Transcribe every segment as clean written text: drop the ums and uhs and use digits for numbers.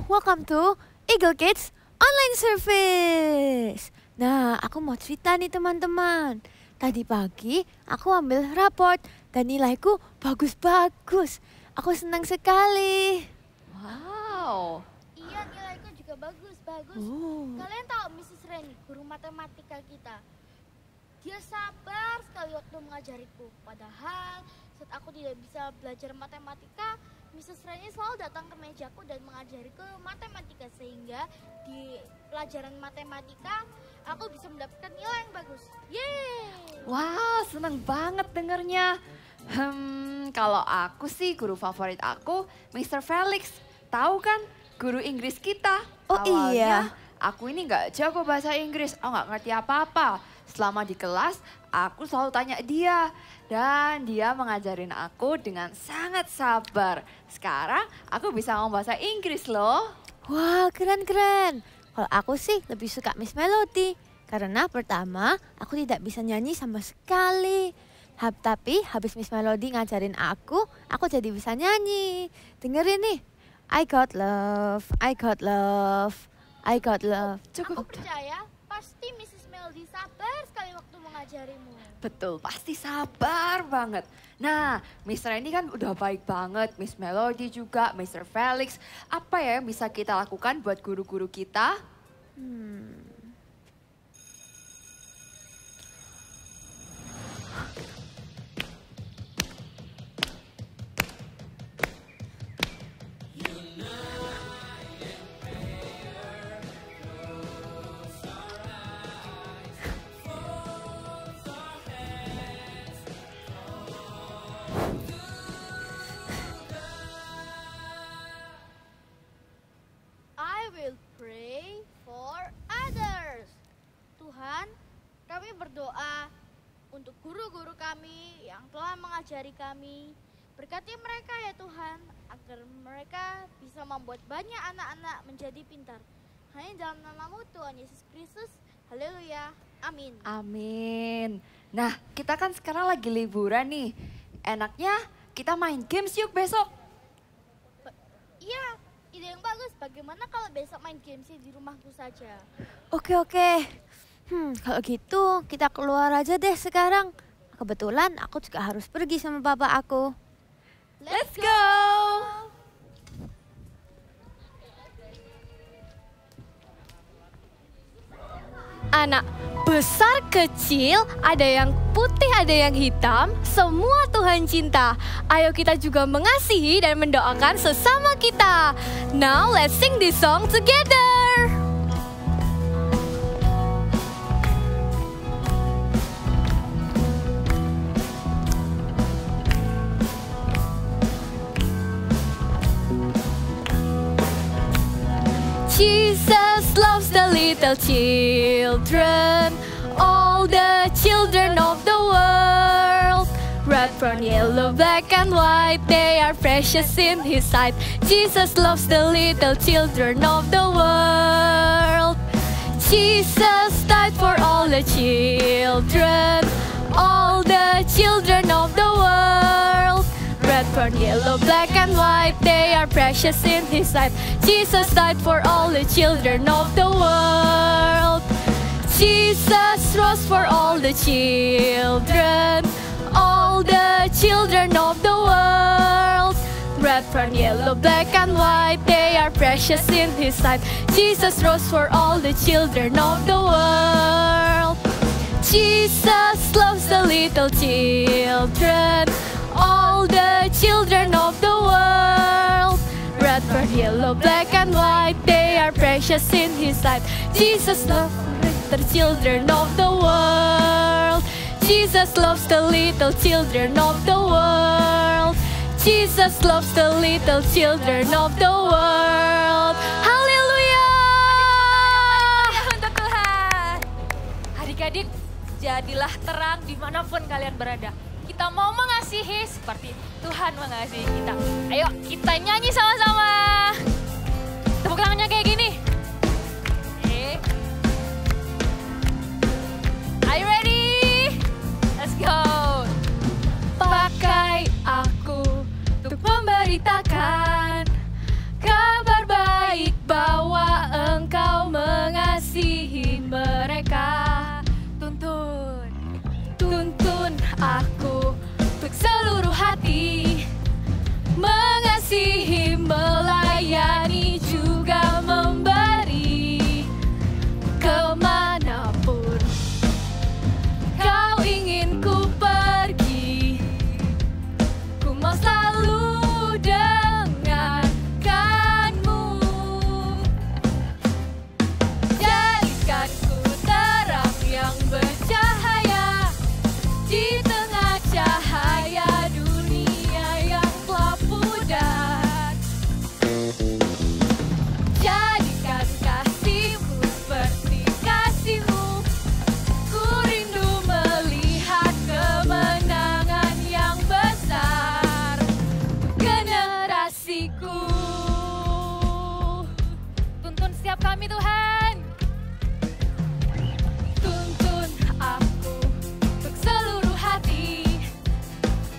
welcome to Eagle Kids Online Service. Nah, aku mau cerita nih teman-teman. Tadi pagi aku ambil raport dan nilaiku bagus-bagus. Aku senang sekali. Wow. Iya, nilaiku juga bagus. Kalian tahu Mrs. Reni, guru matematika kita? Dia sabar sekali waktu mengajariku. Padahal saat aku tidak bisa belajar matematika, Mrs. Reni selalu datang ke mejaku dan mengajariku matematika. Sehingga di pelajaran matematika aku bisa mendapatkan nilai yang bagus. Yeay! Wow, seneng banget dengernya. Kalau aku sih guru favorit aku Mr. Felix. Tahu kan guru Inggris kita. Oh iya. Aku ini nggak jago bahasa Inggris, nggak ngerti apa-apa. Selama di kelas, aku selalu tanya dia. Dan dia mengajarin aku dengan sangat sabar. Sekarang aku bisa ngomong bahasa Inggris loh. Wah, keren-keren. Kalau aku sih lebih suka Miss Melody. Karena pertama, aku tidak bisa nyanyi sama sekali. Tapi habis Miss Melody ngajarin aku jadi bisa nyanyi. Dengerin nih. I got love, I got love, I got love. Aku percaya pasti Mrs. Melody sabar sekali waktu mengajarimu. Betul, pasti sabar banget. Nah, Mr. Randy kan udah baik banget, Miss Melody juga, Mr. Felix. Apa ya yang bisa kita lakukan buat guru-guru kita? I will pray for others. Tuhan, kami berdoa untuk guru-guru kami yang telah mengajari kami. Berkati mereka ya Tuhan, agar mereka bisa membuat banyak anak-anak menjadi pintar. Hanya dalam nama-Mu Tuhan Yesus Kristus. Haleluya. Amin. Amin. Nah, kita kan sekarang lagi liburan nih. Enaknya kita main games yuk besok. Iya, ide yang bagus. Bagaimana kalau besok main gamesnya di rumahku saja? Oke. Kalau gitu kita keluar aja deh sekarang. Kebetulan aku juga harus pergi sama bapak aku. Let's go! Anak besar kecil, ada yang putih, ada yang hitam, semua Tuhan cinta. Ayo kita juga mengasihi dan mendoakan sesama kita. Now let's sing this song together. Jesus loves the little children, all the children of the world. Red, brown, yellow, black and white, they are precious in His sight. Jesus loves the little children of the world. Jesus died for all the children, all the children of the world. Red, brown, yellow, black and white, they are precious in His sight. Jesus died for all the children of the world. Jesus rose for all the children, all the children of the world. Red, brown, yellow, black and white, they are precious in His sight. Jesus rose for all the children of the world. Jesus loves the little children, all the children of the world. Red, brown, yellow, black and white, they are precious in His sight. Jesus loves the children of the world. Jesus loves the little children of the world. Jesus loves the little children of the world. Haleluya. Untuk Tuhan. Adik-adik, jadilah terang dimanapun kalian berada. Kita mau mengasihi seperti Tuhan mengasihi kita. Ayo kita nyanyi sama-sama. Tepuk tangannya kayak gini. Are you ready? Let's go. Pakai aku untuk memberitakan kabar baik kami Tuhan. Tuntun aku untuk seluruh hati,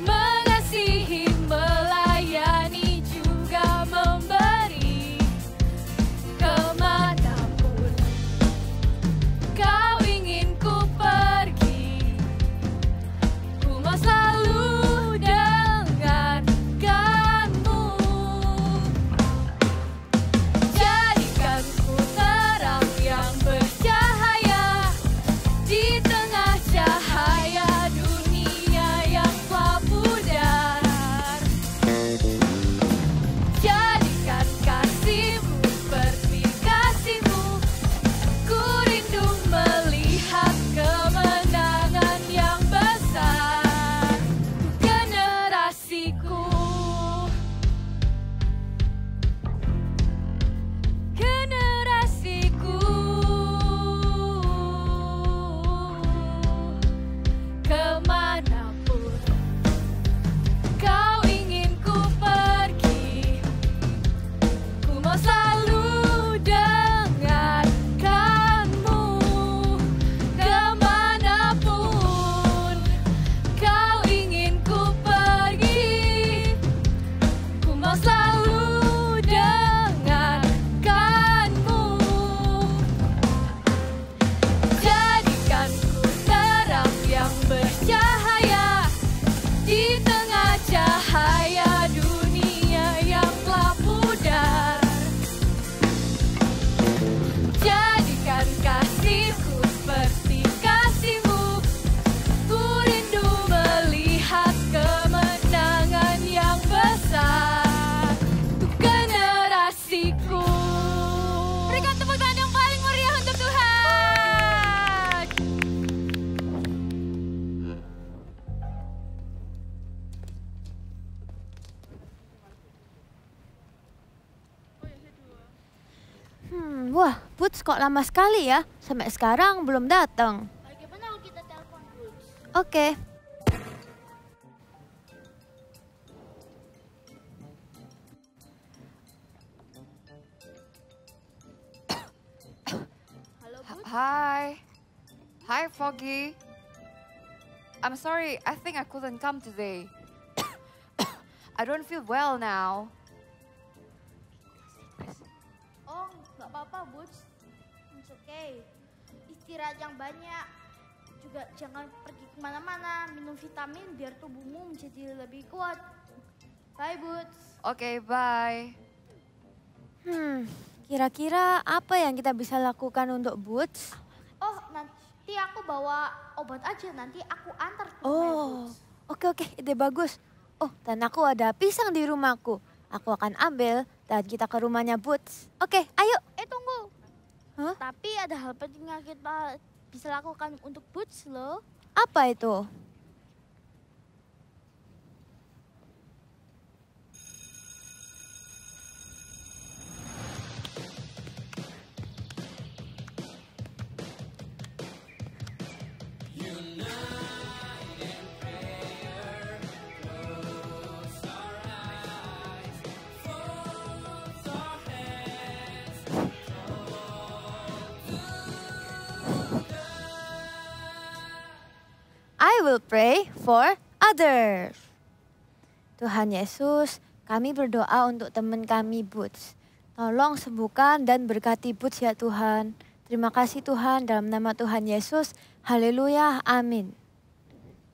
mengasihi, melayani, juga memberi. Kemanapun kau ingin ku pergi, ku mau selalu dengankanmu. Jadikan ku terang yang bercahaya di tengah cahaya dunia yang telah pudar. Jadikan kasih-Mu seperti kasih-Mu, ku rindu melihat kemenangan yang besar untuk generasiku. Generasiku, kemanapun kau ingin ku pergi, ku mau selalu dengankanmu. Kemanapun kau ingin ku pergi, ku mau selalu dengankanmu. Jadikan ku terang yang bercahaya di tengah cahaya dunia yang telah pudar. Jadikan kasih-Ku seperti kasih-Mu, ku rindu melihat kemenangan yang besar untuk generasiku. Berikan tepuk tangan yang paling meriah untuk Tuhan. Wah, Boots kok lama sekali ya? Sampai sekarang belum datang. Bagaimana kalau kita telepon Boots? Oke. Halo Boots? Hi. Hi, Foggy. I'm sorry, I think I couldn't come today. I don't feel well now. Oh, nggak apa-apa Boots. It's okay. Istirahat yang banyak. Juga jangan pergi kemana-mana. Minum vitamin biar tubuhmu menjadi lebih kuat. Bye Boots. Okay, bye. Kira-kira apa yang kita bisa lakukan untuk Boots? Oh, nanti aku bawa obat aja. Nanti aku antar ke rumah Oh, Boots. oke, ide bagus. Oh, dan aku ada pisang di rumahku. Aku akan ambil dan kita ke rumahnya Boots. Oke, ayo. Tunggu. Hah? Tapi ada hal penting yang kita bisa lakukan untuk Boots loh. Apa itu? I will pray for others. Tuhan Yesus, kami berdoa untuk teman kami Boots. Tolong sembuhkan dan berkati Boots ya Tuhan. Terima kasih Tuhan, dalam nama Tuhan Yesus. Haleluya, amin.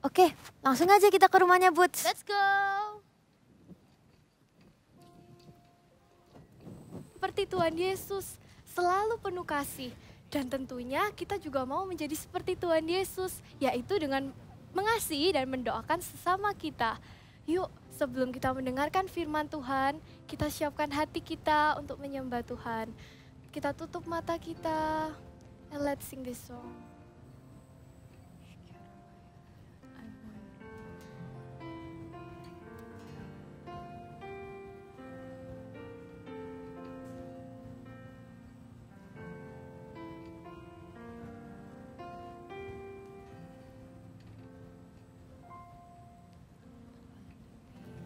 Oke, langsung aja kita ke rumahnya Boots. Let's go. Seperti Tuhan Yesus, selalu penuh kasih. Dan tentunya kita juga mau menjadi seperti Tuhan Yesus, yaitu dengan mengasihi dan mendoakan sesama kita. Yuk, sebelum kita mendengarkan firman Tuhan, kita siapkan hati kita untuk menyembah Tuhan. Kita tutup mata kita, and let's sing this song.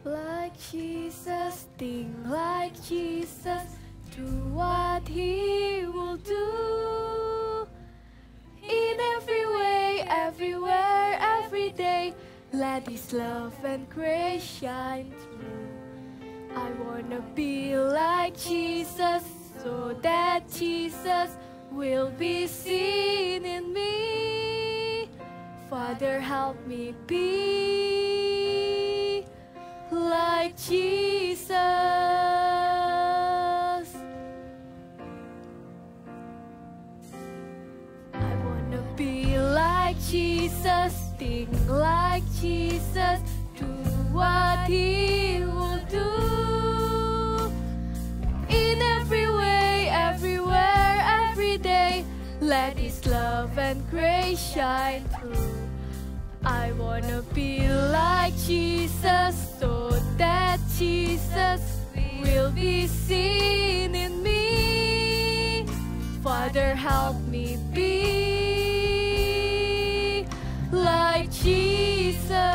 Like Jesus, think like Jesus, do what He will let His love and grace shine through. I wanna be like Jesus, so that Jesus will be seen in me. Father, help me be like Jesus. I wanna be like Jesus, think like Jesus, do what He will do. In every way, everywhere, every day, let His love and grace shine through. I wanna be like Jesus, so that Jesus will be seen in me. Father, help me be like Jesus.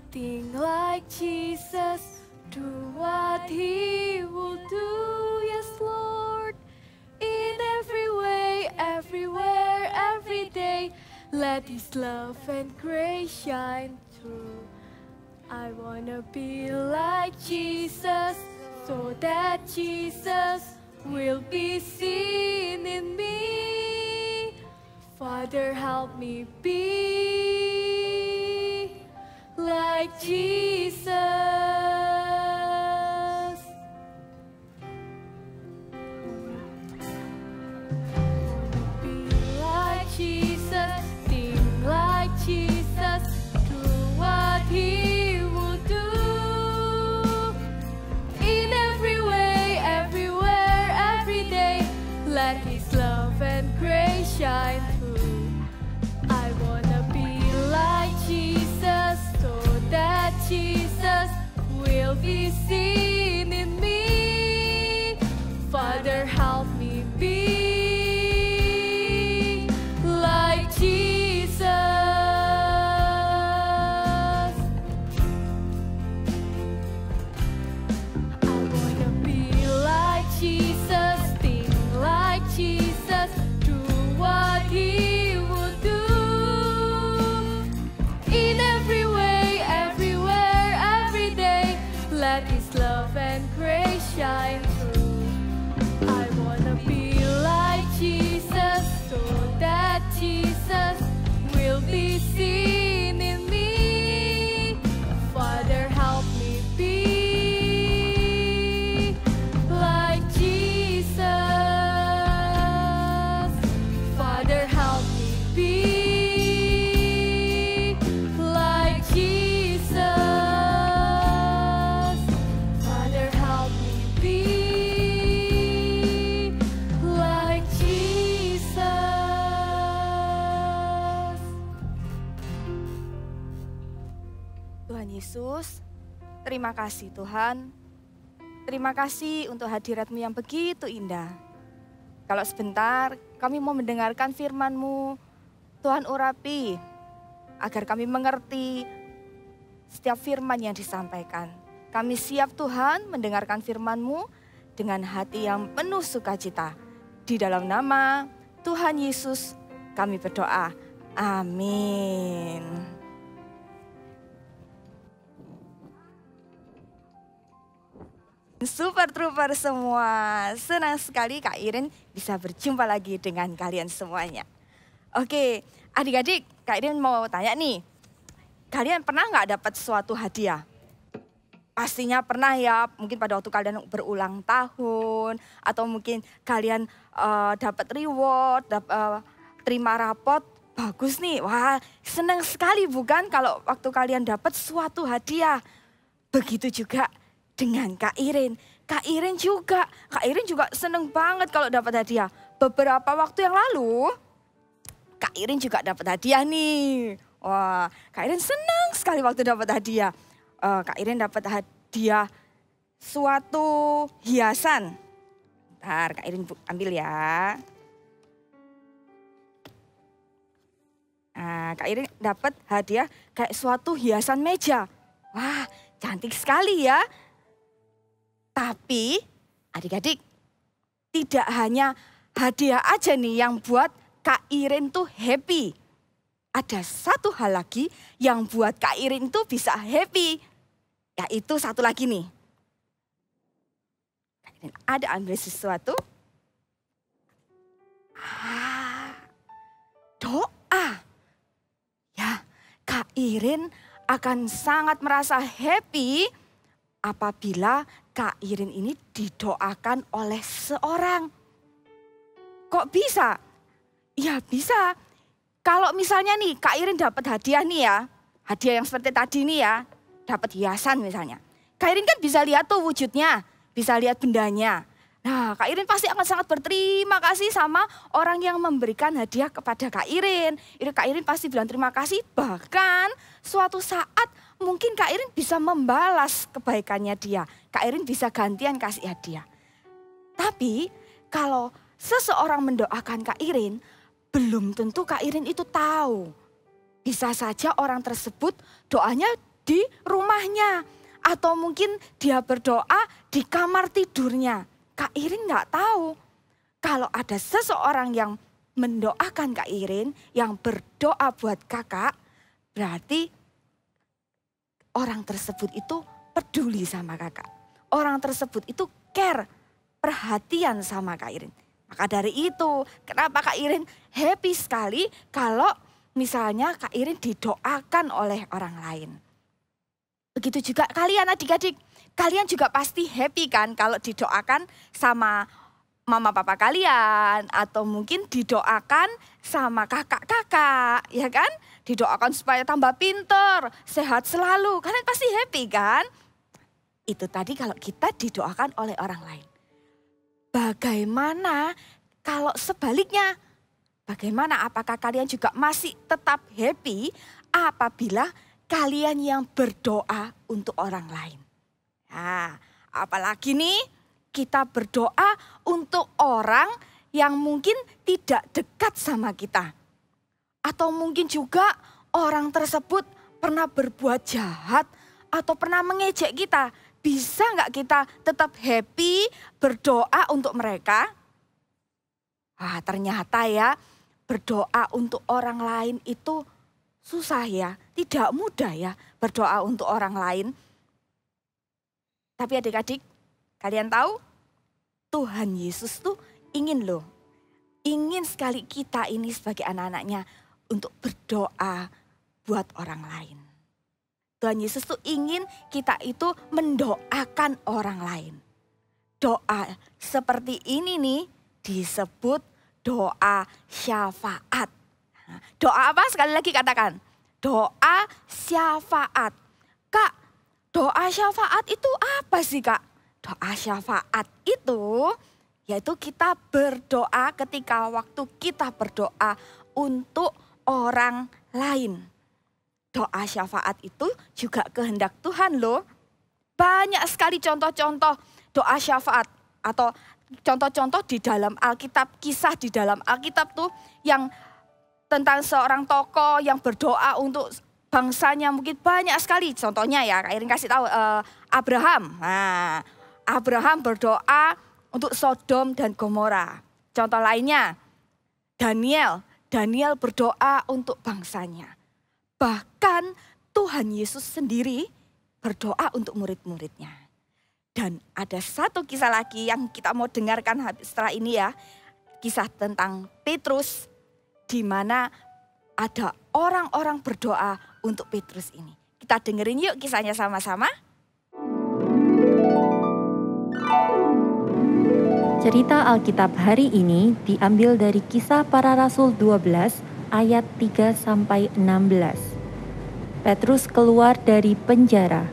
Think like Jesus, do what He will do, yes Lord. In every way, everywhere, every day, let His love and grace shine through. I wanna be like Jesus, so that Jesus will be seen in me. Father, help me be like Jesus. Be like Jesus, think like Jesus, do what He will do. In every way, everywhere, every day, let His love and grace shine through. I wanna be like Jesus, so that Jesus will be seen in me. Father, help me be like Jesus. I wanna be like Jesus, think like Jesus, do what He will do. In every way, everywhere, every day, let His love and grace shine through. I wanna be like Jesus, so that Jesus will be seen in me. Father, help me be like Jesus. Father, help me be like Jesus. Father, help me be like Jesus. Tuhan Yesus, terima kasih Tuhan. Terima kasih untuk hadirat-Mu yang begitu indah. Kalau sebentar kami mau mendengarkan firman-Mu, Tuhan urapi agar kami mengerti setiap firman yang disampaikan. Kami siap Tuhan mendengarkan firman-Mu dengan hati yang penuh sukacita. Di dalam nama Tuhan Yesus kami berdoa. Amin. Super Trooper semua, senang sekali Kak Irin bisa berjumpa lagi dengan kalian semuanya. Oke, adik-adik, Kak Irin mau tanya nih. Kalian pernah nggak dapat suatu hadiah? Pastinya pernah ya, mungkin pada waktu kalian berulang tahun, atau mungkin kalian dapat reward, terima rapot, bagus nih. Wah, senang sekali bukan kalau waktu kalian dapat suatu hadiah. Begitu juga dengan Kak Irin. Kak Irin juga senang banget kalau dapat hadiah. Beberapa waktu yang lalu, Kak Irin juga dapat hadiah nih. Wah, Kak Irin senang sekali waktu dapat hadiah. Kak Irin dapat hadiah suatu hiasan. Bentar, Kak Irin ambil ya. Nah, Kak Irin dapat hadiah kayak suatu hiasan meja. Wah, cantik sekali ya. Tapi adik-adik, tidak hanya hadiah aja nih yang buat Kak Irin tuh happy. Ada satu hal lagi yang buat Kak Irin tuh bisa happy. Yaitu satu lagi nih. Kak Irin ada ambil sesuatu. Doa. Ya, Kak Irin akan sangat merasa happy apabila Kak Irin ini didoakan oleh seorang. Kok bisa? Ya bisa. Kalau misalnya nih Kak Irin dapat hadiah nih ya. Hadiah yang seperti tadi nih ya. Dapat hiasan misalnya. Kak Irin kan bisa lihat tuh wujudnya. Bisa lihat bendanya. Nah, Kak Irin pasti akan sangat berterima kasih sama orang yang memberikan hadiah kepada Kak Irin. Kak Irin pasti bilang terima kasih. Bahkan suatu saat mungkin Kak Irin bisa membalas kebaikannya dia. Kak Irin bisa gantian kasih hadiah. Tapi kalau seseorang mendoakan Kak Irin, belum tentu Kak Irin itu tahu. Bisa saja orang tersebut doanya di rumahnya. Atau mungkin dia berdoa di kamar tidurnya. Kak Irin nggak tahu. Kalau ada seseorang yang mendoakan Kak Irin, yang berdoa buat kakak, berarti orang tersebut itu peduli sama kakak. Orang tersebut itu care, perhatian sama Kak Irin. Maka dari itu, kenapa Kak Irin happy sekali kalau misalnya Kak Irin didoakan oleh orang lain. Begitu juga kalian adik-adik. Kalian juga pasti happy kan kalau didoakan sama mama papa kalian. Atau mungkin didoakan sama kakak-kakak, ya kan? Didoakan supaya tambah pinter, sehat selalu. Kalian pasti happy kan? Itu tadi kalau kita didoakan oleh orang lain. Bagaimana kalau sebaliknya? Bagaimana apakah kalian juga masih tetap happy apabila kalian yang berdoa untuk orang lain? Nah, apalagi nih kita berdoa untuk orang yang mungkin tidak dekat sama kita. Atau mungkin juga orang tersebut pernah berbuat jahat atau pernah mengejek kita. Bisa nggak kita tetap happy berdoa untuk mereka? Ternyata ya berdoa untuk orang lain itu susah ya. Tidak mudah ya berdoa untuk orang lain. Tapi adik-adik, kalian tahu Tuhan Yesus tuh ingin sekali kita ini sebagai anak-anaknya untuk berdoa buat orang lain. Tuhan Yesus tuh ingin kita itu mendoakan orang lain. Doa seperti ini nih disebut doa syafaat. Doa apa? Sekali lagi katakan. Doa syafaat. Kak, doa syafaat itu apa sih Kak? Doa syafaat itu yaitu kita berdoa ketika waktu kita berdoa untuk orang lain. Doa syafaat itu juga kehendak Tuhan loh. Banyak sekali contoh-contoh doa syafaat atau contoh-contoh di dalam Alkitab, kisah di dalam Alkitab tuh yang tentang seorang tokoh yang berdoa untuk bangsanya mungkin banyak sekali. Contohnya ya, Kak Irin kasih tahu Abraham. Nah, Abraham berdoa untuk Sodom dan Gomora. Contoh lainnya, Daniel berdoa untuk bangsanya. Bahkan Tuhan Yesus sendiri berdoa untuk murid-muridnya. Dan ada satu kisah lagi yang kita mau dengarkan setelah ini ya. Kisah tentang Petrus. di mana ada orang-orang berdoa untuk Petrus ini. Kita dengerin yuk kisahnya sama-sama. Cerita Alkitab hari ini diambil dari Kisah Para Rasul 12 ayat 3-16. Petrus keluar dari penjara.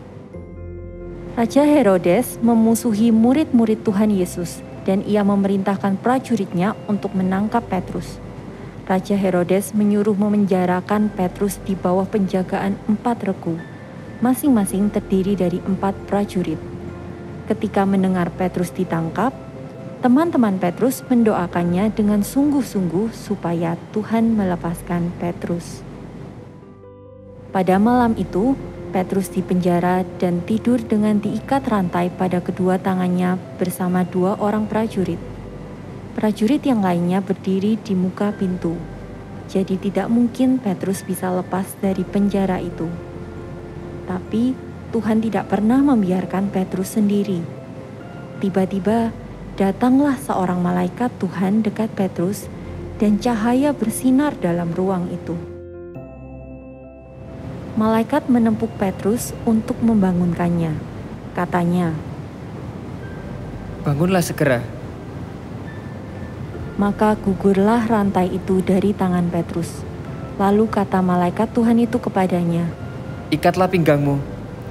Raja Herodes memusuhi murid-murid Tuhan Yesus dan ia memerintahkan prajuritnya untuk menangkap Petrus. Raja Herodes menyuruh memenjarakan Petrus di bawah penjagaan 4 regu, masing-masing terdiri dari 4 prajurit. Ketika mendengar Petrus ditangkap, teman-teman Petrus mendoakannya dengan sungguh-sungguh supaya Tuhan melepaskan Petrus. Pada malam itu, Petrus dipenjara dan tidur dengan diikat rantai pada kedua tangannya bersama 2 orang prajurit. Prajurit yang lainnya berdiri di muka pintu, jadi tidak mungkin Petrus bisa lepas dari penjara itu. Tapi Tuhan tidak pernah membiarkan Petrus sendiri. Tiba-tiba, datanglah seorang malaikat Tuhan dekat Petrus dan cahaya bersinar dalam ruang itu. Malaikat menempuk Petrus untuk membangunkannya. Katanya, "Bangunlah segera." Maka gugurlah rantai itu dari tangan Petrus. Lalu kata malaikat Tuhan itu kepadanya, "Ikatlah pinggangmu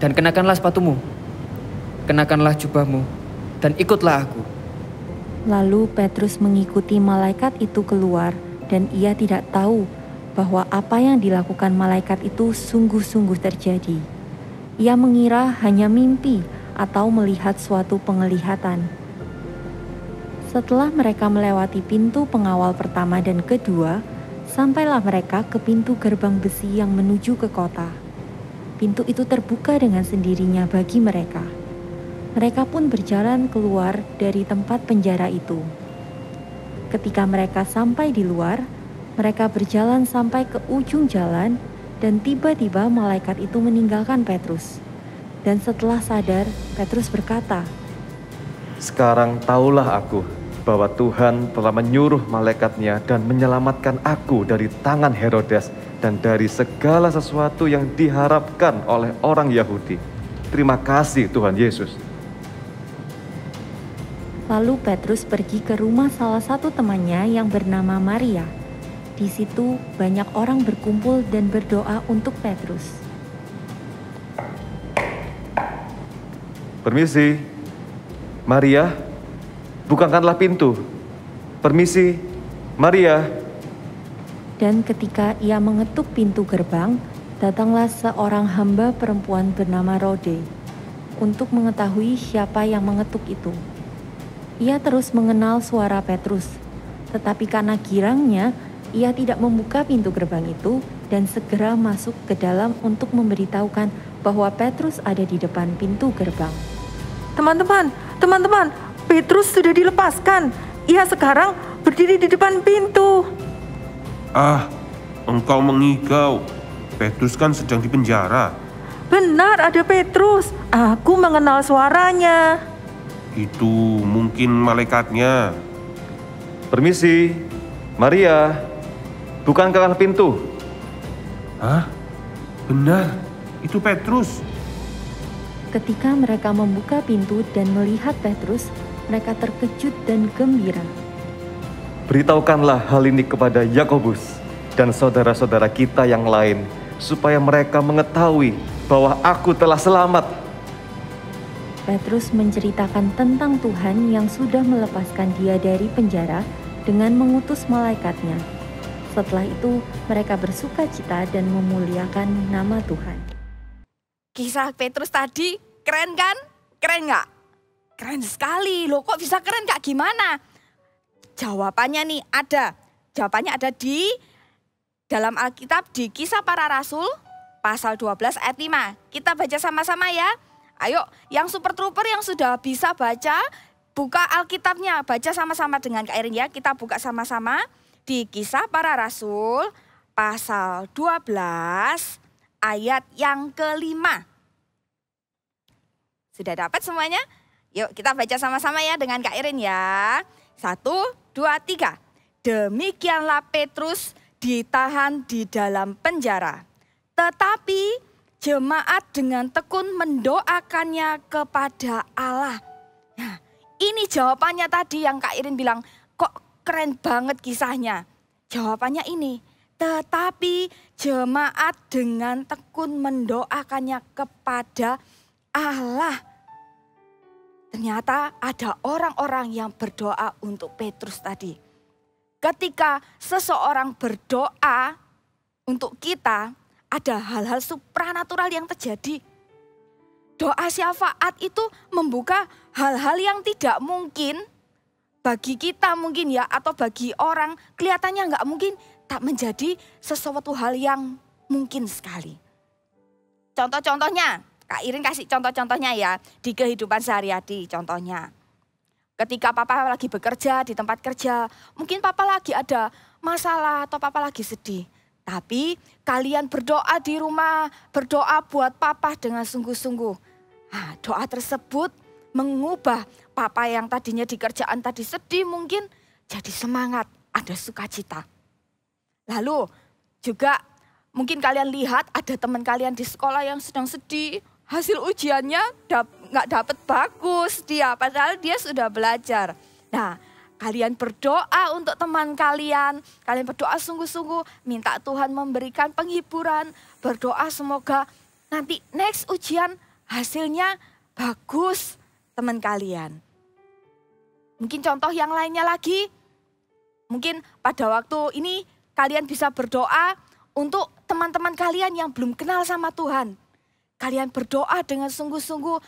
dan kenakanlah sepatumu. Kenakanlah jubahmu dan ikutlah aku." Lalu Petrus mengikuti malaikat itu keluar dan ia tidak tahu bahwa apa yang dilakukan malaikat itu sungguh-sungguh terjadi. Ia mengira hanya mimpi atau melihat suatu penglihatan. Setelah mereka melewati pintu pengawal pertama dan kedua, sampailah mereka ke pintu gerbang besi yang menuju ke kota. Pintu itu terbuka dengan sendirinya bagi mereka. Mereka pun berjalan keluar dari tempat penjara itu. Ketika mereka sampai di luar, mereka berjalan sampai ke ujung jalan dan tiba-tiba malaikat itu meninggalkan Petrus. Dan setelah sadar, Petrus berkata, "Sekarang tahulah aku bahwa Tuhan telah menyuruh malaikatnya dan menyelamatkan aku dari tangan Herodes dan dari segala sesuatu yang diharapkan oleh orang Yahudi. Terima kasih Tuhan Yesus." Lalu Petrus pergi ke rumah salah satu temannya yang bernama Maria. Di situ banyak orang berkumpul dan berdoa untuk Petrus. "Permisi, Maria, bukakanlah pintu. Permisi, Maria." Dan ketika ia mengetuk pintu gerbang, datanglah seorang hamba perempuan bernama Rode untuk mengetahui siapa yang mengetuk itu. Ia terus mengenal suara Petrus, tetapi karena girangnya, ia tidak membuka pintu gerbang itu dan segera masuk ke dalam untuk memberitahukan bahwa Petrus ada di depan pintu gerbang. Teman-teman, Petrus sudah dilepaskan. Ia sekarang berdiri di depan pintu. Ah, engkau mengigau. Petrus kan sedang di penjara. Benar, ada Petrus. Aku mengenal suaranya. Itu mungkin malaikatnya. "Permisi, Maria, bukankah pintu?" Hah? Benar, itu Petrus. Ketika mereka membuka pintu dan melihat Petrus, mereka terkejut dan gembira. "Beritahukanlah hal ini kepada Yakobus dan saudara-saudara kita yang lain, supaya mereka mengetahui bahwa aku telah selamat." Petrus menceritakan tentang Tuhan yang sudah melepaskan dia dari penjara dengan mengutus malaikatnya. Setelah itu, mereka bersuka cita dan memuliakan nama Tuhan. Kisah Petrus tadi keren kan? Keren nggak? Keren sekali loh, kok bisa keren Kak? Gimana? Jawabannya nih ada. Jawabannya ada di dalam Alkitab di Kisah Para Rasul pasal 12 ayat 5. Kita baca sama-sama ya. Ayo, yang super trooper yang sudah bisa baca, buka Alkitabnya, baca sama-sama dengan Kak Irin ya. Kita buka sama-sama di Kisah Para Rasul pasal 12 ayat yang ke-5. Sudah dapat semuanya? Yuk kita baca sama-sama ya dengan Kak Irin ya. 1, 2, 3. Demikianlah Petrus ditahan di dalam penjara. Tetapi jemaat dengan tekun mendoakannya kepada Allah. Nah, ini jawabannya tadi yang Kak Irin bilang, kok keren banget kisahnya. Jawabannya ini, tetapi jemaat dengan tekun mendoakannya kepada Allah. Ternyata ada orang-orang yang berdoa untuk Petrus tadi. Ketika seseorang berdoa untuk kita, ada hal-hal supranatural yang terjadi. Doa syafaat itu membuka hal-hal yang tidak mungkin bagi kita mungkin ya, atau bagi orang kelihatannya nggak mungkin, tak menjadi sesuatu hal yang mungkin sekali. Contoh-contohnya, Kak Irin kasih contoh-contohnya ya di kehidupan sehari-hari. Contohnya, ketika papa lagi bekerja di tempat kerja, mungkin papa lagi ada masalah atau papa lagi sedih. Tapi kalian berdoa di rumah, berdoa buat papa dengan sungguh-sungguh. Nah, doa tersebut mengubah papa yang tadinya di kerjaan tadi sedih mungkin jadi semangat, ada sukacita. Lalu juga mungkin kalian lihat ada teman kalian di sekolah yang sedang sedih, hasil ujiannya nggak dapet bagus dia, padahal dia sudah belajar. Nah, kalian berdoa untuk teman kalian berdoa sungguh-sungguh, minta Tuhan memberikan penghiburan, berdoa semoga nanti next ujian hasilnya bagus teman kalian. Mungkin contoh yang lainnya lagi, mungkin pada waktu ini kalian bisa berdoa untuk teman-teman kalian yang belum kenal sama Tuhan. Kalian berdoa dengan sungguh-sungguh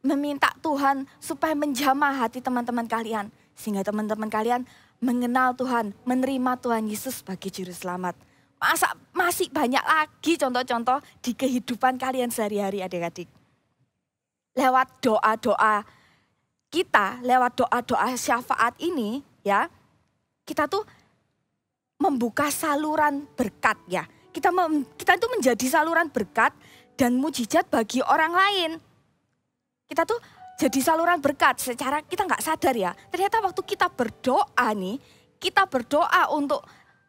meminta Tuhan supaya menjamah hati teman-teman kalian. Sehingga teman-teman kalian mengenal Tuhan, menerima Tuhan Yesus sebagai Juru Selamat. Masih banyak lagi contoh-contoh di kehidupan kalian sehari-hari adik-adik. Lewat doa-doa kita, lewat doa-doa syafaat ini ya, kita tuh membuka saluran berkat ya. Kita itu menjadi saluran berkat dan mujizat bagi orang lain. Kita tuh jadi saluran berkat secara kita nggak sadar ya. Ternyata waktu kita berdoa nih, kita berdoa untuk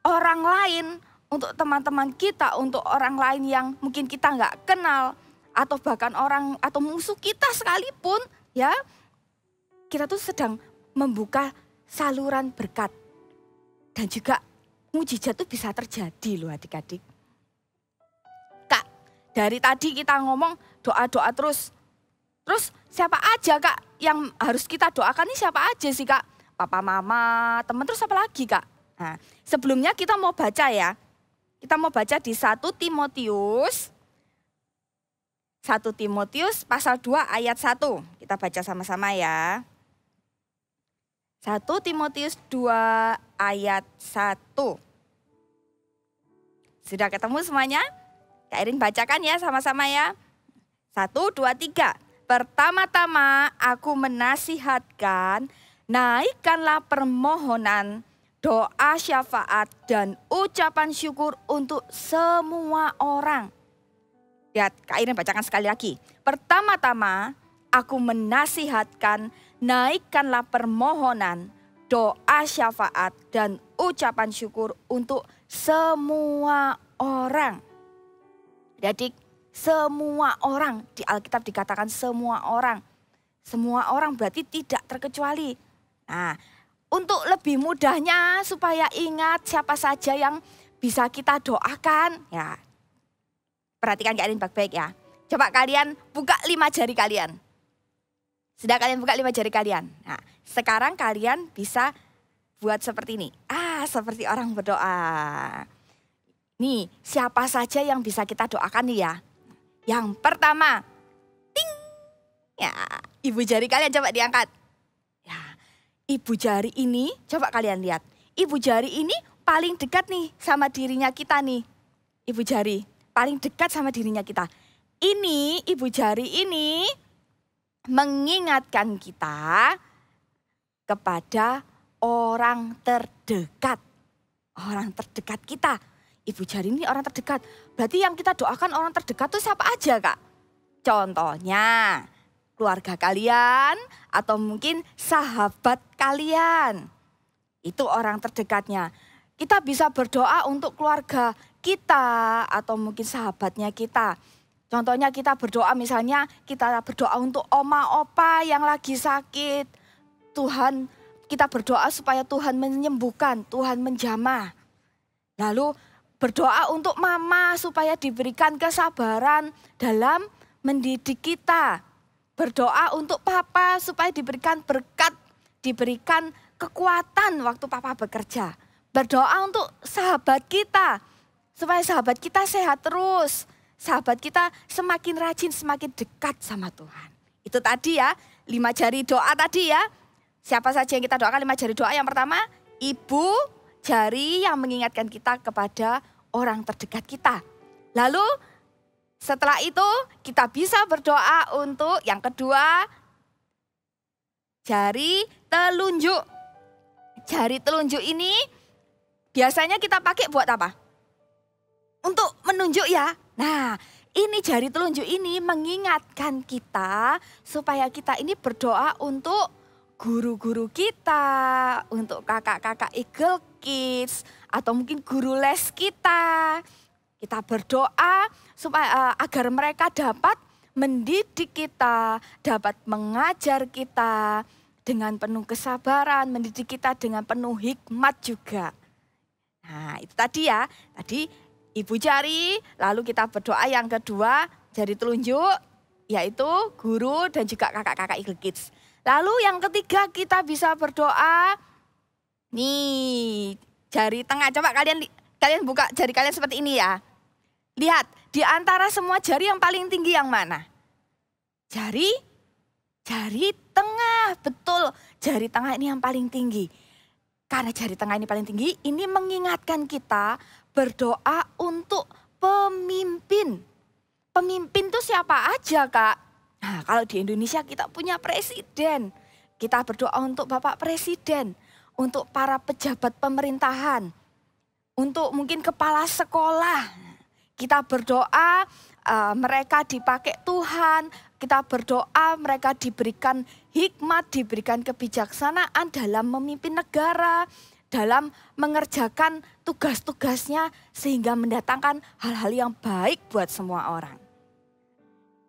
orang lain, untuk teman-teman kita, untuk orang lain yang mungkin kita nggak kenal, atau bahkan orang atau musuh kita sekalipun ya. Kita tuh sedang membuka saluran berkat. Dan juga mujizat tuh bisa terjadi loh adik-adik. Kak, dari tadi kita ngomong doa-doa terus. Terus siapa aja Kak yang harus kita doakan ini, siapa aja sih Kak? Papa, mama, teman, terus apa lagi Kak? Nah, sebelumnya kita mau baca ya. Kita mau baca di 1 Timotius pasal 2 ayat 1. Kita baca sama-sama ya. 1 Timotius 2 ayat 1. Sudah ketemu semuanya? Kak Irin bacakan ya sama-sama ya. 1, 2, 3. Pertama-tama aku menasihatkan, naikkanlah permohonan, doa syafaat dan ucapan syukur untuk semua orang. Lihat, Kak Irin bacakan sekali lagi. Pertama-tama aku menasihatkan, naikkanlah permohonan, doa syafaat dan ucapan syukur untuk semua orang. Jadi semua orang, di Alkitab dikatakan semua orang. Semua orang berarti tidak terkecuali. Nah, untuk lebih mudahnya supaya ingat siapa saja yang bisa kita doakan. Ya, perhatikan kalian baik-baik ya. Coba kalian buka 5 jari kalian. Sudah kalian buka 5 jari kalian. Nah, sekarang kalian bisa buat seperti ini. Seperti orang berdoa. Nih, siapa saja yang bisa kita doakan nih ya. Yang pertama, ting. Ya, ibu jari kalian coba diangkat. Ya, ibu jari ini coba kalian lihat. Ibu jari ini paling dekat nih sama dirinya kita nih. Ibu jari paling dekat sama dirinya kita. Ini ibu jari ini mengingatkan kita kepada orang terdekat. Orang terdekat kita. Ibu jari ini orang terdekat. Berarti yang kita doakan orang terdekat itu siapa aja Kak? Contohnya keluarga kalian atau mungkin sahabat kalian. Itu orang terdekatnya. Kita bisa berdoa untuk keluarga kita atau mungkin sahabatnya kita. Contohnya kita berdoa, misalnya kita berdoa untuk oma opa yang lagi sakit. Tuhan, kita berdoa supaya Tuhan menyembuhkan, Tuhan menjamah. Lalu berdoa untuk mama supaya diberikan kesabaran dalam mendidik kita. Berdoa untuk papa supaya diberikan berkat, diberikan kekuatan waktu papa bekerja. Berdoa untuk sahabat kita, supaya sahabat kita sehat terus. Sahabat kita semakin rajin, semakin dekat sama Tuhan. Itu tadi ya, 5 jari doa tadi ya. Siapa saja yang kita doakan 5 jari doa? Yang pertama, ibu jari yang mengingatkan kita kepada orang terdekat kita. Lalu setelah itu kita bisa berdoa untuk yang kedua, jari telunjuk. Jari telunjuk ini biasanya kita pakai buat apa? Untuk menunjuk ya. Nah, ini jari telunjuk ini mengingatkan kita supaya kita ini berdoa untuk guru-guru kita, untuk kakak-kakak Eagle Kids, atau mungkin guru les kita. Kita berdoa supaya agar mereka dapat mendidik kita, dapat mengajar kita dengan penuh kesabaran, mendidik kita dengan penuh hikmat juga. Nah, itu tadi ya. Tadi ibu jari, lalu kita berdoa yang kedua, jari telunjuk, yaitu guru dan juga kakak-kakak Eagle Kids. Lalu yang ketiga kita bisa berdoa, nih jari tengah. Coba kalian buka jari kalian seperti ini ya. Lihat, di antara semua jari yang paling tinggi yang mana? Jari tengah, betul. Jari tengah ini yang paling tinggi. Karena jari tengah ini paling tinggi, ini mengingatkan kita berdoa untuk pemimpin. Pemimpin itu siapa aja, Kak? Nah, kalau di Indonesia kita punya presiden. Kita berdoa untuk Bapak Presiden, untuk para pejabat pemerintahan, untuk mungkin kepala sekolah. Kita berdoa mereka dipakai Tuhan, kita berdoa mereka diberikan hikmat, diberikan kebijaksanaan dalam memimpin negara, dalam mengerjakan tugas-tugasnya sehingga mendatangkan hal-hal yang baik buat semua orang.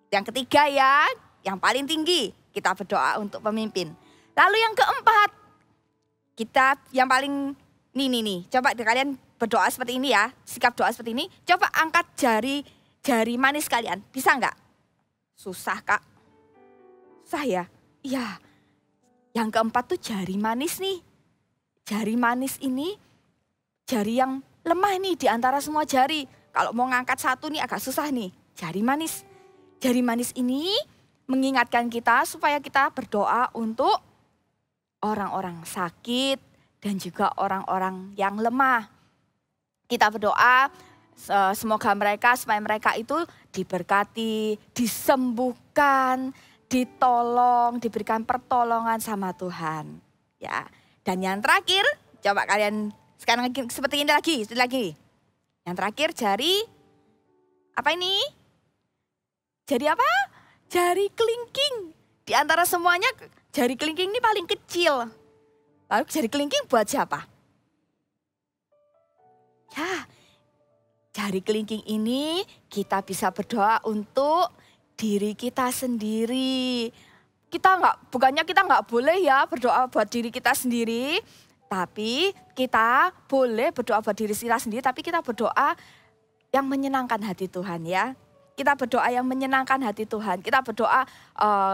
Yang ketiga ya, yang paling tinggi kita berdoa untuk pemimpin. Lalu yang keempat, kita yang paling nih, coba kalian berdoa seperti ini ya, sikap doa seperti ini. Coba angkat jari manis kalian, bisa nggak? Susah, Kak. Susah ya? Iya. Yang keempat tuh jari manis nih. Jari manis ini jari yang lemah nih di antara semua jari. Kalau mau ngangkat satu nih agak susah nih, jari manis. Jari manis ini mengingatkan kita supaya kita berdoa untuk orang-orang sakit dan juga orang-orang yang lemah. Kita berdoa semoga supaya mereka itu diberkati, disembuhkan, ditolong, diberikan pertolongan sama Tuhan. Ya. Dan yang terakhir, coba kalian sekarang seperti ini lagi. Yang terakhir jari apa ini? Jari apa? Jari kelingking. Di antara semuanya jari kelingking ini paling kecil. Lalu jari kelingking buat siapa? Ya, jari kelingking ini kita bisa berdoa untuk diri kita sendiri. Bukannya kita nggak boleh ya berdoa buat diri kita sendiri, tapi kita boleh berdoa buat diri kita sendiri, tapi kita berdoa yang menyenangkan hati Tuhan ya. Kita berdoa yang menyenangkan hati Tuhan. Kita berdoa,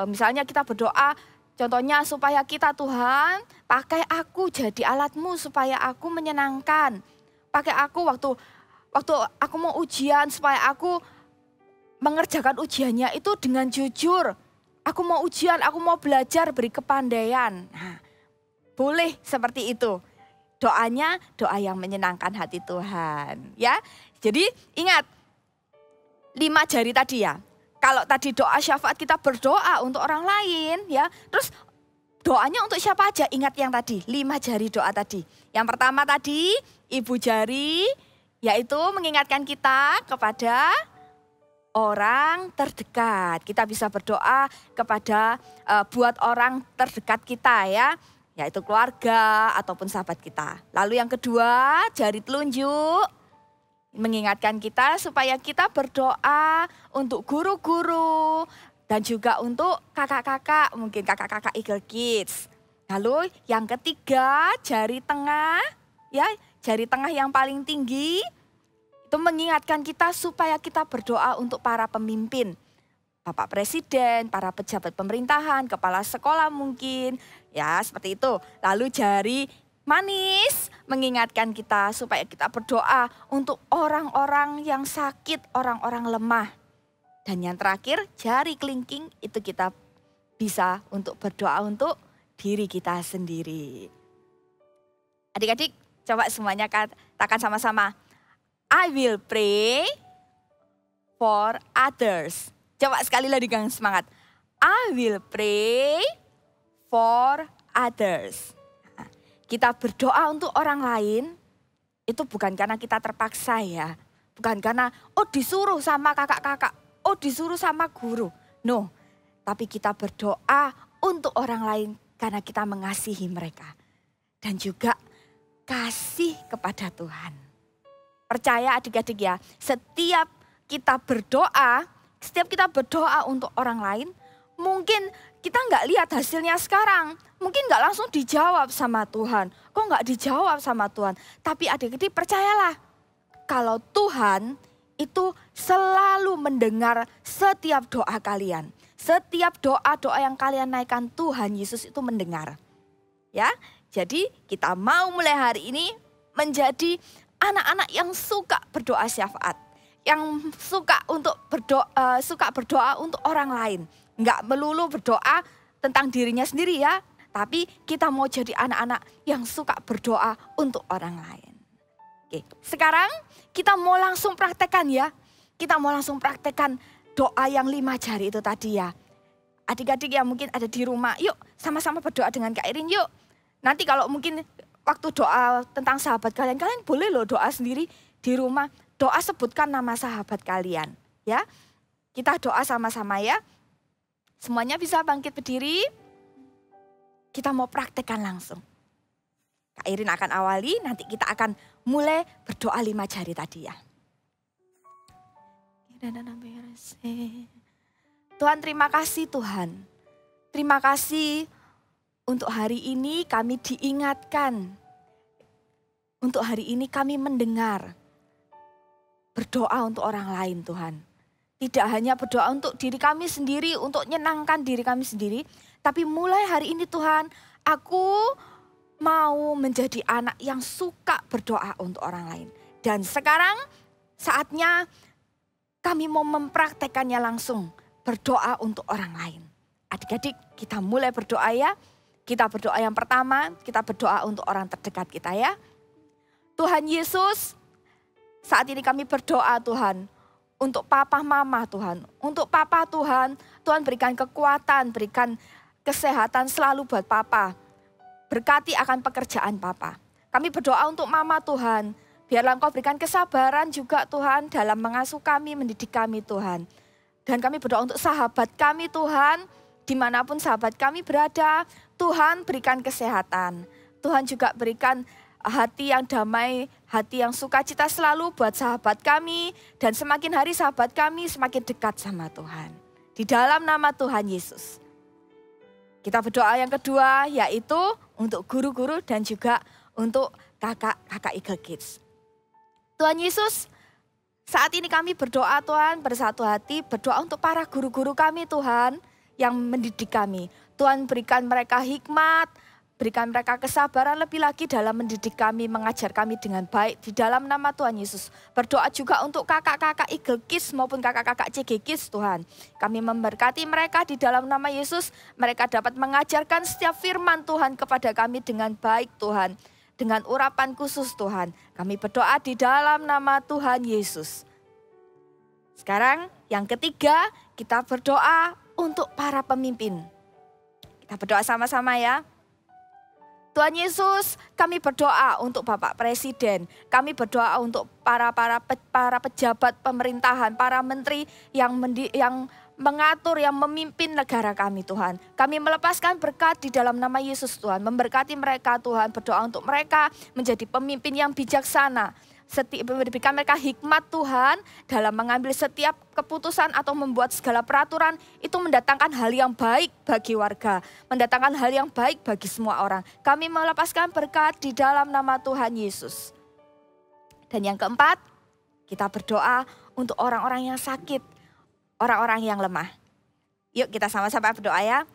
misalnya kita berdoa, contohnya supaya kita Tuhan pakai aku jadi alatmu supaya aku menyenangkan. Pakai aku waktu aku mau ujian supaya aku mengerjakan ujiannya itu dengan jujur. Aku mau ujian, aku mau belajar, beri kepandaian. Nah, boleh seperti itu. Doanya doa yang menyenangkan hati Tuhan. Ya, jadi ingat 5 jari tadi ya. Kalau tadi doa syafaat kita berdoa untuk orang lain ya. Terus doanya untuk siapa aja? Ingat yang tadi 5 jari doa tadi. Yang pertama tadi ibu jari, yaitu mengingatkan kita kepada orang terdekat. Kita bisa berdoa kepada buat orang terdekat kita ya. yaitu keluarga ataupun sahabat kita. Lalu yang kedua, jari telunjuk mengingatkan kita supaya kita berdoa untuk guru-guru dan juga untuk kakak-kakak, mungkin kakak-kakak Eagle Kids. Lalu yang ketiga, jari tengah, ya, jari tengah yang paling tinggi itu mengingatkan kita supaya kita berdoa untuk para pemimpin. Bapak Presiden, para pejabat pemerintahan, kepala sekolah mungkin, ya seperti itu. Lalu jari manis mengingatkan kita supaya kita berdoa untuk orang-orang yang sakit, orang-orang lemah. Dan yang terakhir, jari kelingking itu kita bisa untuk berdoa untuk diri kita sendiri. Adik-adik, coba semuanya katakan sama-sama. I will pray for others. Coba sekali lagi dengan semangat. I will pray for others. Kita berdoa untuk orang lain, itu bukan karena kita terpaksa ya. Bukan karena, disuruh sama kakak-kakak, disuruh sama guru. No, tapi kita berdoa untuk orang lain karena kita mengasihi mereka. Dan juga kasih kepada Tuhan. Percaya adik-adik ya, setiap kita berdoa untuk orang lain, mungkin kita nggak lihat hasilnya sekarang. Mungkin nggak langsung dijawab sama Tuhan. Kok nggak dijawab sama Tuhan? Tapi adik-adik percayalah, kalau Tuhan itu selalu mendengar setiap doa kalian. Setiap doa-doa yang kalian naikkan, Tuhan Yesus itu mendengar. Ya, jadi kita mau mulai hari ini menjadi anak-anak yang suka berdoa syafaat. Yang suka berdoa untuk orang lain. Enggak melulu berdoa tentang dirinya sendiri ya. Tapi kita mau jadi anak-anak yang suka berdoa untuk orang lain. Oke, sekarang kita mau langsung praktekkan ya. Kita mau langsung praktekkan doa yang 5 jari itu tadi ya. Adik-adik yang mungkin ada di rumah, yuk sama-sama berdoa dengan Kak Irin yuk. Nanti kalau mungkin waktu doa tentang sahabat kalian boleh loh doa sendiri di rumah. Doa sebutkan nama sahabat kalian ya. Kita doa sama-sama ya. Semuanya bisa bangkit berdiri. Kita mau praktekkan langsung. Kak Irin akan awali, nanti kita akan mulai berdoa 5 jari tadi ya. Tuhan, terima kasih Tuhan. Terima kasih untuk hari ini kami diingatkan. Untuk hari ini kami mendengar berdoa untuk orang lain Tuhan. Tidak hanya berdoa untuk diri kami sendiri, untuk menyenangkan diri kami sendiri. Tapi mulai hari ini Tuhan, aku mau menjadi anak yang suka berdoa untuk orang lain. Dan sekarang saatnya kami mau mempraktekannya langsung. Berdoa untuk orang lain. Adik-adik kita mulai berdoa ya. Kita berdoa yang pertama, kita berdoa untuk orang terdekat kita ya. Tuhan Yesus, saat ini kami berdoa Tuhan. Untuk papa mama Tuhan. Untuk papa Tuhan, Tuhan berikan kekuatan, berikan kesehatan selalu buat papa. Berkati akan pekerjaan papa. Kami berdoa untuk mama Tuhan. Biarlah Engkau berikan kesabaran juga Tuhan dalam mengasuh kami, mendidik kami Tuhan. Dan kami berdoa untuk sahabat kami Tuhan. Dimanapun sahabat kami berada, Tuhan berikan kesehatan. Tuhan juga berikan hati yang damai, hati yang sukacita selalu buat sahabat kami. Dan semakin hari sahabat kami semakin dekat sama Tuhan. Di dalam nama Tuhan Yesus. Kita berdoa yang kedua yaitu untuk guru-guru dan juga untuk kakak-kakak Eagle Kids. Tuhan Yesus, saat ini kami berdoa Tuhan bersatu hati, berdoa untuk para guru-guru kami Tuhan yang mendidik kami. Tuhan berikan mereka hikmat, berikan mereka kesabaran lebih lagi dalam mendidik kami, mengajar kami dengan baik di dalam nama Tuhan Yesus. Berdoa juga untuk kakak-kakak Eagle Kids maupun kakak-kakak CG Kids Tuhan. Kami memberkati mereka di dalam nama Yesus. Mereka dapat mengajarkan setiap firman Tuhan kepada kami dengan baik Tuhan. Dengan urapan khusus Tuhan. Kami berdoa di dalam nama Tuhan Yesus. Sekarang yang ketiga kita berdoa untuk para pemimpin. Kita berdoa sama-sama ya. Tuhan Yesus, kami berdoa untuk Bapak Presiden. Kami berdoa untuk para pejabat pemerintahan, para menteri yang mengatur, yang memimpin negara kami Tuhan. Kami melepaskan berkat di dalam nama Yesus Tuhan. Memberkati mereka Tuhan, berdoa untuk mereka menjadi pemimpin yang bijaksana. Berikan mereka hikmat Tuhan dalam mengambil setiap keputusan atau membuat segala peraturan, itu mendatangkan hal yang baik bagi warga, mendatangkan hal yang baik bagi semua orang. Kami melepaskan berkat di dalam nama Tuhan Yesus. Dan yang keempat, kita berdoa untuk orang-orang yang sakit, orang-orang yang lemah. Yuk kita sama-sama berdoa ya.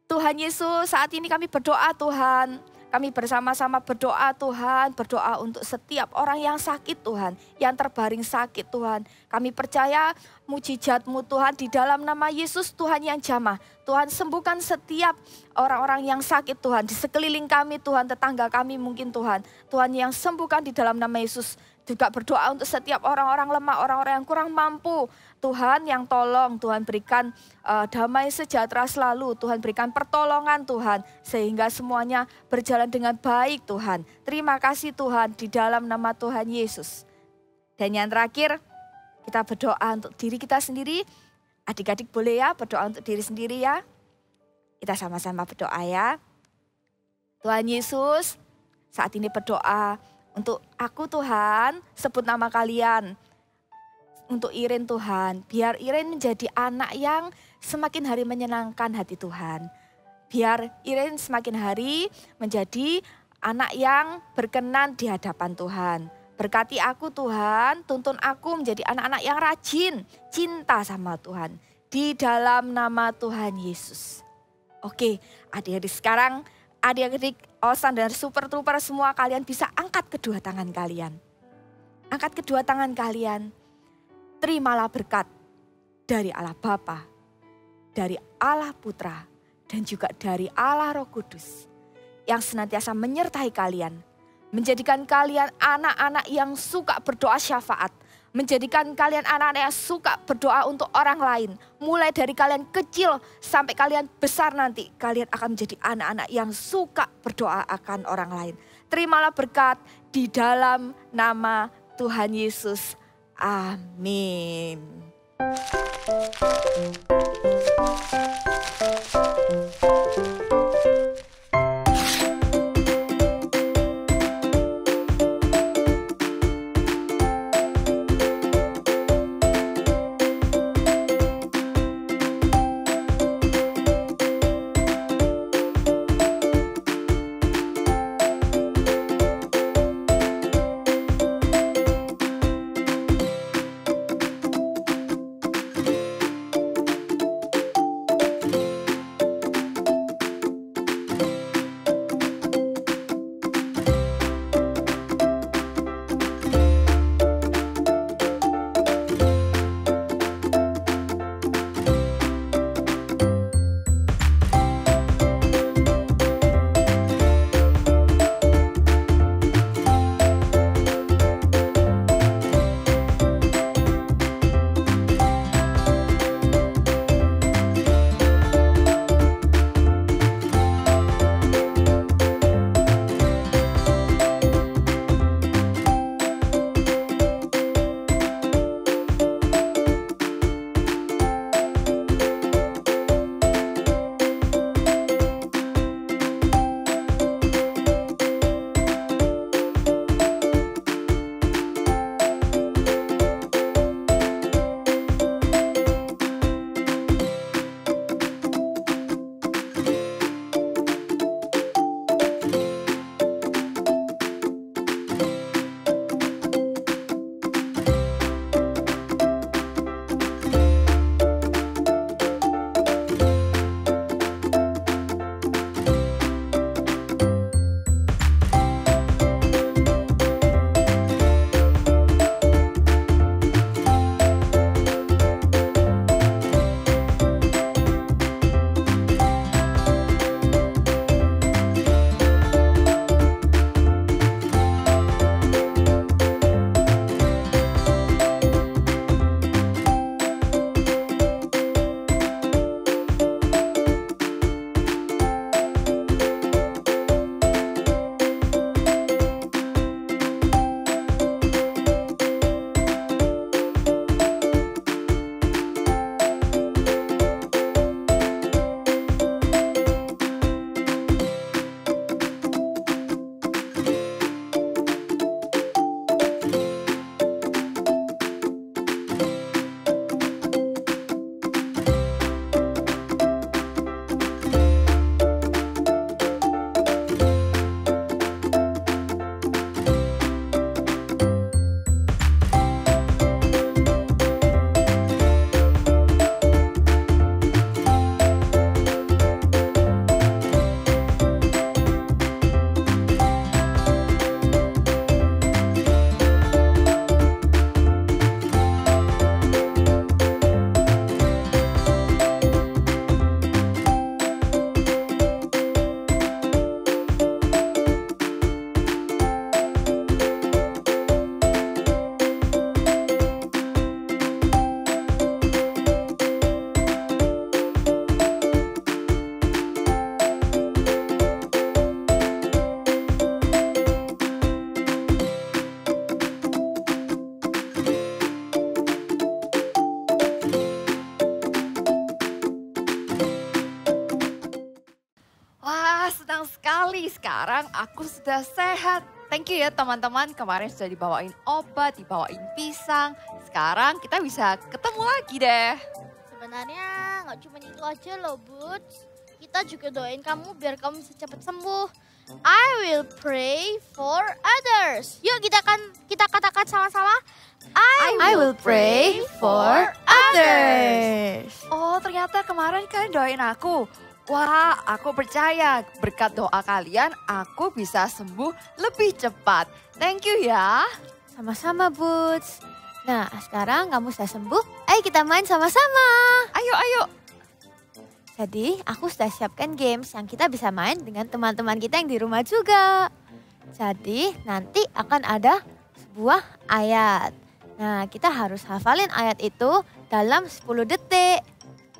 Tuhan Yesus, saat ini kami berdoa Tuhan. Kami bersama-sama berdoa Tuhan, berdoa untuk setiap orang yang sakit Tuhan, yang terbaring sakit Tuhan. Kami percaya mujizat-Mu Tuhan di dalam nama Yesus Tuhan yang jamah. Tuhan sembuhkan setiap orang-orang yang sakit Tuhan, di sekeliling kami Tuhan, tetangga kami mungkin Tuhan. Tuhan yang sembuhkan di dalam nama Yesus. Juga berdoa untuk setiap orang-orang lemah, orang-orang yang kurang mampu. Tuhan yang tolong, Tuhan berikan damai sejahtera selalu. Tuhan berikan pertolongan Tuhan, sehingga semuanya berjalan dengan baik Tuhan. Terima kasih Tuhan di dalam nama Tuhan Yesus. Dan yang terakhir, kita berdoa untuk diri kita sendiri. Adik-adik boleh ya berdoa untuk diri sendiri ya. Kita sama-sama berdoa ya. Tuhan Yesus, saat ini berdoa untuk aku Tuhan, sebut nama kalian. Untuk Irin Tuhan, biar Irin menjadi anak yang semakin hari menyenangkan hati Tuhan. Biar Irin semakin hari menjadi anak yang berkenan di hadapan Tuhan. Berkati aku Tuhan, tuntun aku menjadi anak-anak yang rajin, cinta sama Tuhan. Di dalam nama Tuhan Yesus. Oke, adik-adik sekarang, adik-adik Osan dan Super Trooper semua kalian bisa angkat kedua tangan kalian. Angkat kedua tangan kalian. Terimalah berkat dari Allah Bapa, dari Allah Putra, dan juga dari Allah Roh Kudus. Yang senantiasa menyertai kalian. Menjadikan kalian anak-anak yang suka berdoa syafaat. Menjadikan kalian anak-anak yang suka berdoa untuk orang lain. Mulai dari kalian kecil sampai kalian besar nanti. Kalian akan menjadi anak-anak yang suka berdoa akan orang lain. Terimalah berkat di dalam nama Tuhan Yesus. Amin. sekarang aku sudah sehat. Thank you ya teman-teman, kemarin sudah dibawain obat, dibawain pisang. Sekarang kita bisa ketemu lagi deh. Sebenarnya nggak cuma itu aja loh, Boots. Kita juga doain kamu biar kamu bisa cepat sembuh. I will pray for others. Yuk kita katakan sama-sama. I will pray for others. Oh, ternyata kemarin kalian doain aku. Wah, aku percaya berkat doa kalian aku bisa sembuh lebih cepat. Thank you ya. Sama-sama, Boots. Nah, sekarang kamu sudah sembuh. Ayo kita main sama-sama. Ayo. Jadi, aku sudah siapkan games yang kita bisa main dengan teman-teman kita yang di rumah juga. Jadi, nanti akan ada sebuah ayat. Nah, kita harus hafalin ayat itu dalam 10 detik.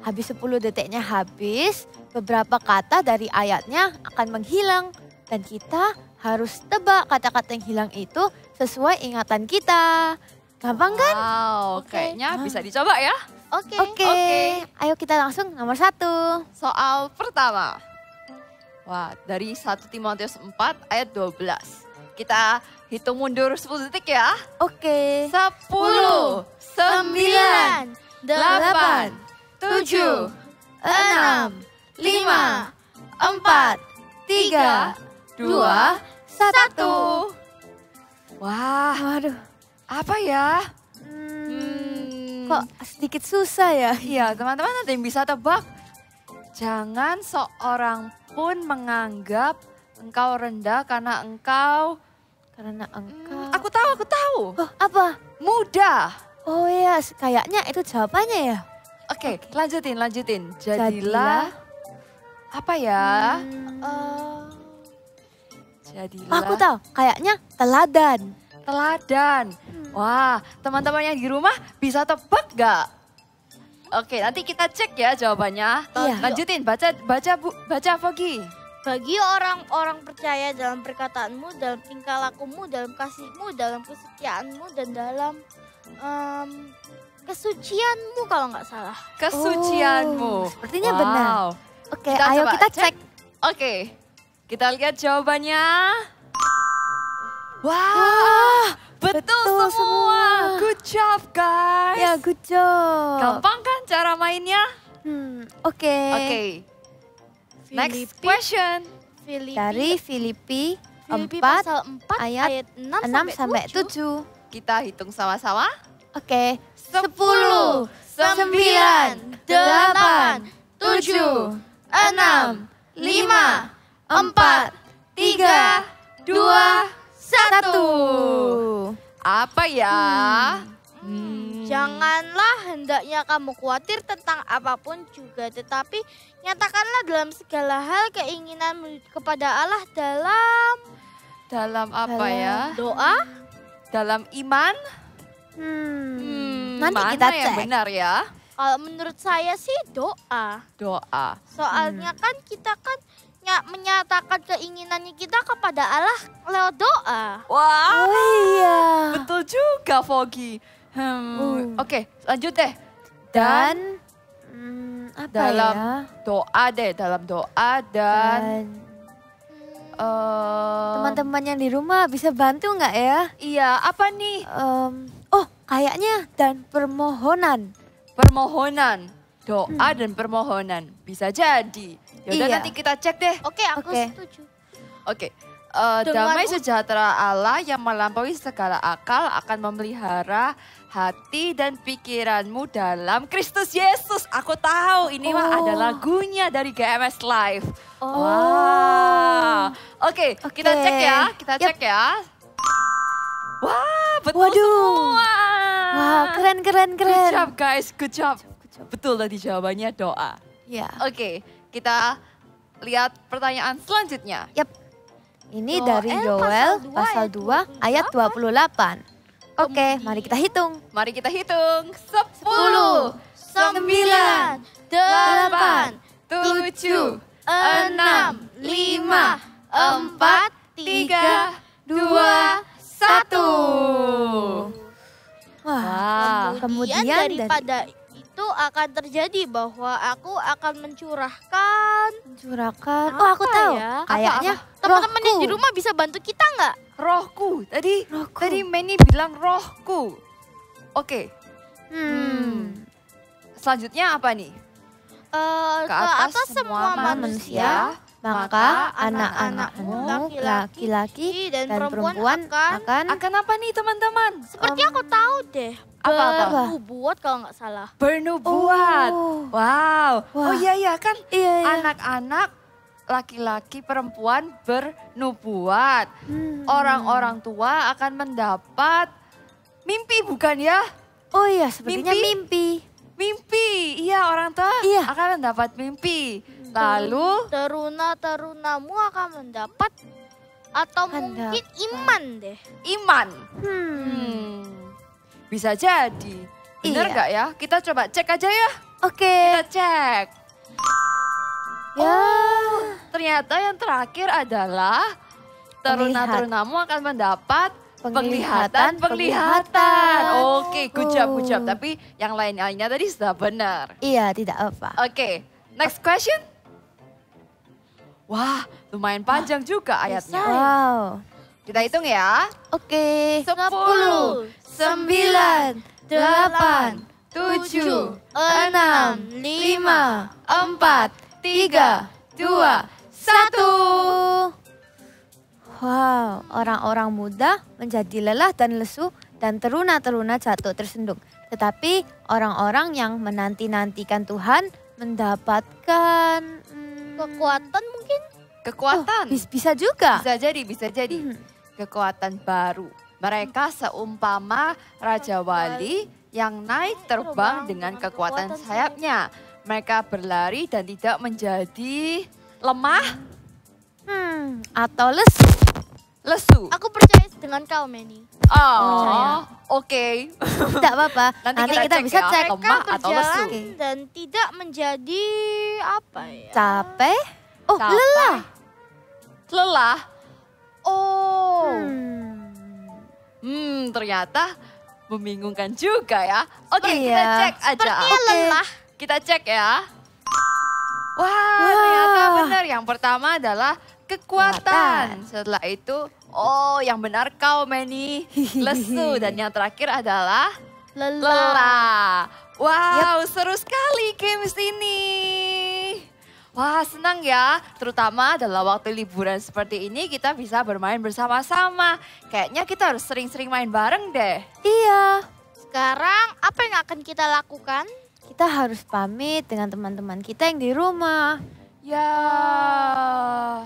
Habis 10 detiknya habis, beberapa kata dari ayatnya akan menghilang. Dan kita harus tebak kata-kata yang hilang itu sesuai ingatan kita. Gampang kan? Wow, kayaknya bisa dicoba ya. Oke. Ayo kita langsung nomor 1. Soal pertama. Wah, dari 1 Timotius 4 ayat 12. Kita hitung mundur 10 detik ya. Oke. 10, 9, 8, 7, 6, 5, 4, 3, 2, 1. Wah, Waduh, apa ya? kok sedikit susah ya? Iya, teman-teman ada yang bisa tebak? Jangan seorang pun menganggap engkau rendah karena engkau... Aku tahu. Oh, apa? Mudah. Oh iya, kayaknya itu jawabannya ya. Oke, lanjutin. Jadilah apa ya? Jadilah. Aku tahu, kayaknya teladan. Wah, teman-teman yang di rumah bisa tebak gak? Oke, nanti kita cek ya jawabannya. Iya. Lanjutin, baca Fogi. Bagi orang-orang percaya dalam perkataanmu, dalam tingkah lakumu, dalam kasihmu, dalam kesetiaanmu, dan dalam kesucianmu kalau nggak salah. Kesucianmu. Sepertinya benar. Oke, ayo coba kita cek. Oke, kita lihat jawabannya. Wah, betul semua. Good job guys. Ya, good job. Gampang kan cara mainnya? Oke. Next question. Dari Filipi 4 pasal 4 ayat 6 sampai 7. Kita hitung sama-sama. Oke. 10, 9, 8, 7, 6, 5, 4, 3, 2, 1. Apa ya? Janganlah hendaknya kamu khawatir tentang apapun juga, tetapi nyatakanlah dalam segala hal keinginanmu kepada Allah dalam apa ya? doa, dalam iman. Nanti Mana kita yang cek. benar ya? Kalau menurut saya sih doa. Soalnya kan kita kan menyatakan keinginannya kita kepada Allah lewat doa. Wah, iya. betul juga Fogi. Oke, lanjut deh. Dan apa dalam ya? doa deh, dalam doa dan teman-teman yang di rumah bisa bantu nggak ya? Iya, apa nih? Kayaknya dan permohonan. Doa dan permohonan bisa jadi. Yaudah Iya. nanti kita cek deh. Oke, aku setuju. Oke. Damai sejahtera Allah yang melampaui segala akal akan memelihara hati dan pikiranmu dalam Kristus Yesus. Aku tahu ini mah ada lagunya dari GMS Live. Wah. Oke, kita cek ya. Wah, betul semua. Wah, keren. Good job guys, good job. Betul tadi jawabannya doa. Ya. Oke, kita lihat pertanyaan selanjutnya. Ini dari Yoel pasal 2 ayat 28. Oke, mari kita hitung. 10, 9, 8, 7, 6, 5, 4, 3, 2, 1. Wah, kemudian daripada itu itu akan terjadi bahwa aku akan mencurahkan. Oh, aku tahu. Ya? Kayaknya Teman-teman yang di rohku. rumah bisa bantu kita nggak? Rohku. Tadi Manny bilang rohku. Oke. Selanjutnya apa nih? Ke atas semua manusia, Maka anak-anakmu, laki-laki dan perempuan akan Akan apa nih teman-teman? seperti aku tahu deh. Apa-apa? Bernubuat kalau nggak salah. Bernubuat. Wow. Oh iya kan Iya. anak-anak laki-laki perempuan bernubuat. Orang-orang tua akan mendapat mimpi bukan ya? Oh iya, sepertinya mimpi. Mimpi. Iya, orang tua akan mendapat mimpi. Lalu Teruna-terunamu akan mendapat atau mungkin iman deh. iman. Bisa jadi. Benar Iya. nggak ya? Kita coba cek aja ya. Oke. Kita cek. Ya. Ternyata yang terakhir adalah teruna-terunamu akan mendapat penglihatan. Oke, good job. Tapi yang lain-lainnya tadi sudah benar. Iya, tidak apa. Oke, next question. Wah, lumayan panjang juga ayatnya. Wow. Kita hitung ya. Oke. 10, 9, 8, 7, 6, 5, 4, 3, 2, 1. Wow, orang-orang muda menjadi lelah dan lesu dan teruna-teruna jatuh tersendung. Tetapi orang-orang yang menanti-nantikan Tuhan mendapatkan Kekuatan mungkin? Kekuatan. Bisa juga. Bisa jadi. Kekuatan baru. Mereka seumpama Raja Wali yang naik terbang dengan kekuatan sayapnya. Mereka berlari dan tidak menjadi lemah atau lesu. Aku percaya dengan kau, Manny. Oh, oke. Tidak apa-apa. Nanti kita cek bisa ya, cek. lemah atau lesu. Dan tidak menjadi apa ya? Capek? Oh, Capek. lelah. Lelah? Oh. Ternyata membingungkan juga ya. Oke, kita Iya. cek aja. Sepertinya lelah. Kita cek ya. Wah, ternyata benar. Yang pertama adalah kekuatan. Setelah itu, yang benar kau, Manny. Lesu. Dan yang terakhir adalah lelah. Wow, seru sekali games ini. Wah, senang ya. Terutama dalam waktu liburan seperti ini kita bisa bermain bersama-sama. Kayaknya kita harus sering-sering main bareng deh. Iya. Sekarang apa yang akan kita lakukan? Kita harus pamit dengan teman-teman kita yang di rumah.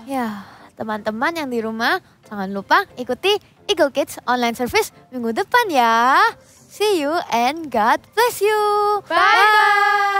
Ya, teman-teman yang di rumah, jangan lupa ikuti Eagle Kids online service minggu depan ya. See you and God bless you. Bye.